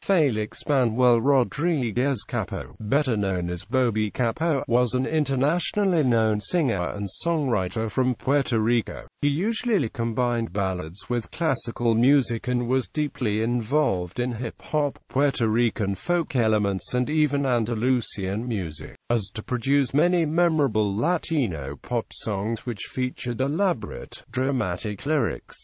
Félix Manuel Rodríguez Capó, better known as Bobby Capó, was an internationally known singer and songwriter from Puerto Rico. He usually combined ballads with classical music and was deeply involved in hip-hop, Puerto Rican folk elements and even Andalusian music, as to produce many memorable Latino pop songs which featured elaborate, dramatic lyrics.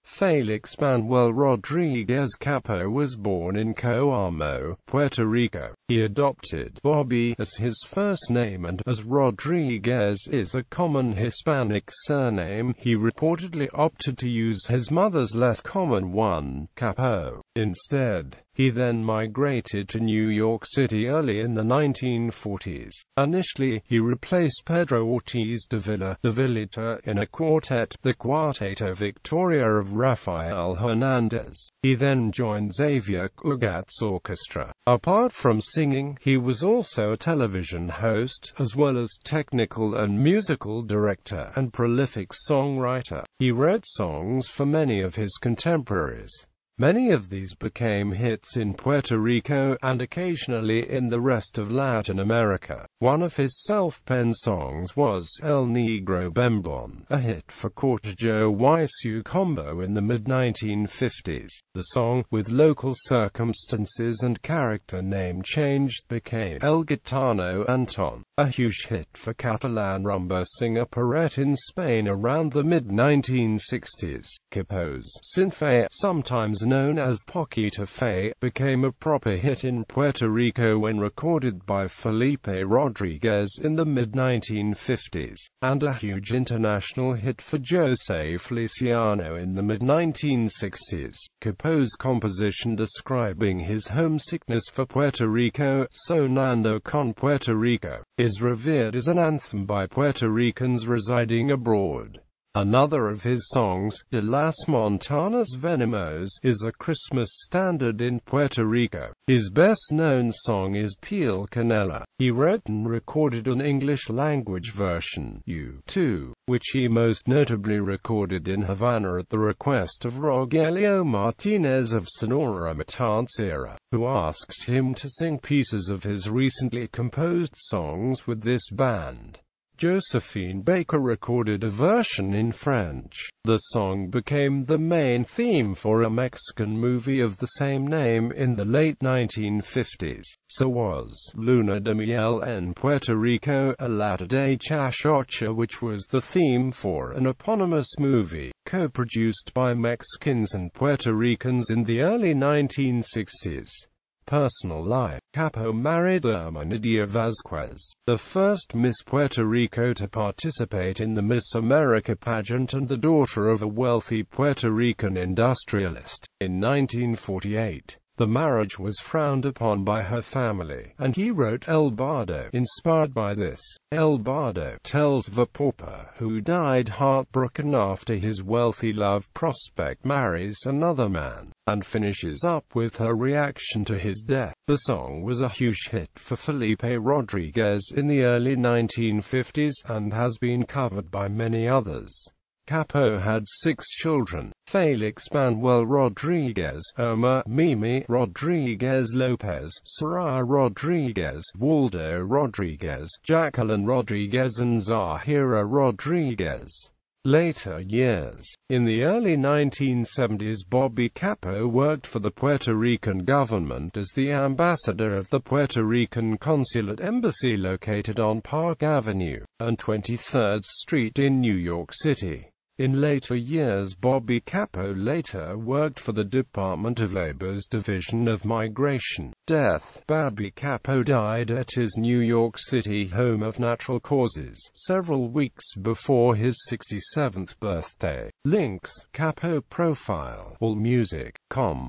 Félix Manuel Rodríguez Capó was born in Coamo, Puerto Rico. He adopted Bobby as his first name, and as Rodríguez is a common Hispanic surname, he reportedly opted to use his mother's less common one, Capó, instead. He then migrated to New York City early in the 1940s. Initially, he replaced Pedro Ortiz de Villa, the Villita, in a quartet, the Cuarteto Victoria of Rafael Hernandez. He then joined Xavier Cugat's orchestra. Apart from singing, he was also a television host, as well as technical and musical director, and prolific songwriter. He wrote songs for many of his contemporaries. Many of these became hits in Puerto Rico, and occasionally in the rest of Latin America. One of his self-penned songs was El Negro Bembon, a hit for Cortejo y su combo in the mid-1950s. The song, with local circumstances and character name changed, became El Gitano Anton, a huge hit for Catalan rumba singer Perret in Spain around the mid-1960s. Capó's synth, sometimes known as Poquita Fe, became a proper hit in Puerto Rico when recorded by Felipe Rodriguez in the mid-1950s, and a huge international hit for José Feliciano in the mid-1960s. Capó's composition describing his homesickness for Puerto Rico, Sonando con Puerto Rico, is revered as an anthem by Puerto Ricans residing abroad. Another of his songs, De las Montanas Venimos, is a Christmas standard in Puerto Rico. His best-known song is Piel Canela. He wrote and recorded an English-language version, U2, which he most notably recorded in Havana at the request of Rogelio Martinez of Sonora Matancera, who asked him to sing pieces of his recently composed songs with this band. Josephine Baker recorded a version in French. The song became the main theme for a Mexican movie of the same name in the late 1950s. So was Luna de Miel en Puerto Rico, a latter-day chachocha, which was the theme for an eponymous movie, co-produced by Mexicans and Puerto Ricans in the early 1960s. Personal life. Capó married Irma Nidia Vázquez, the first Miss Puerto Rico to participate in the Miss America pageant and the daughter of a wealthy Puerto Rican industrialist. In 1948, the marriage was frowned upon by her family, and he wrote El Bardo, inspired by this. El Bardo tells of a pauper who died heartbroken after his wealthy love prospect marries another man, and finishes up with her reaction to his death. The song was a huge hit for Felipe Rodriguez in the early 1950s, and has been covered by many others. Capó had 6 children: Félix Manuel Rodríguez, Irma, Mimi Rodríguez López, Soraya Rodríguez, Waldo Rodríguez, Jacqueline Rodríguez and Zahira Rodríguez. Later years. In the early 1970s, Bobby Capó worked for the Puerto Rican government as the ambassador of the Puerto Rican Consulate Embassy located on Park Avenue and 23rd Street in New York City. In later years, Bobby Capó later worked for the Department of Labor's Division of Migration. Death. Bobby Capó died at his New York City home of natural causes, several weeks before his 67th birthday. Links. Capó profile. AllMusic.com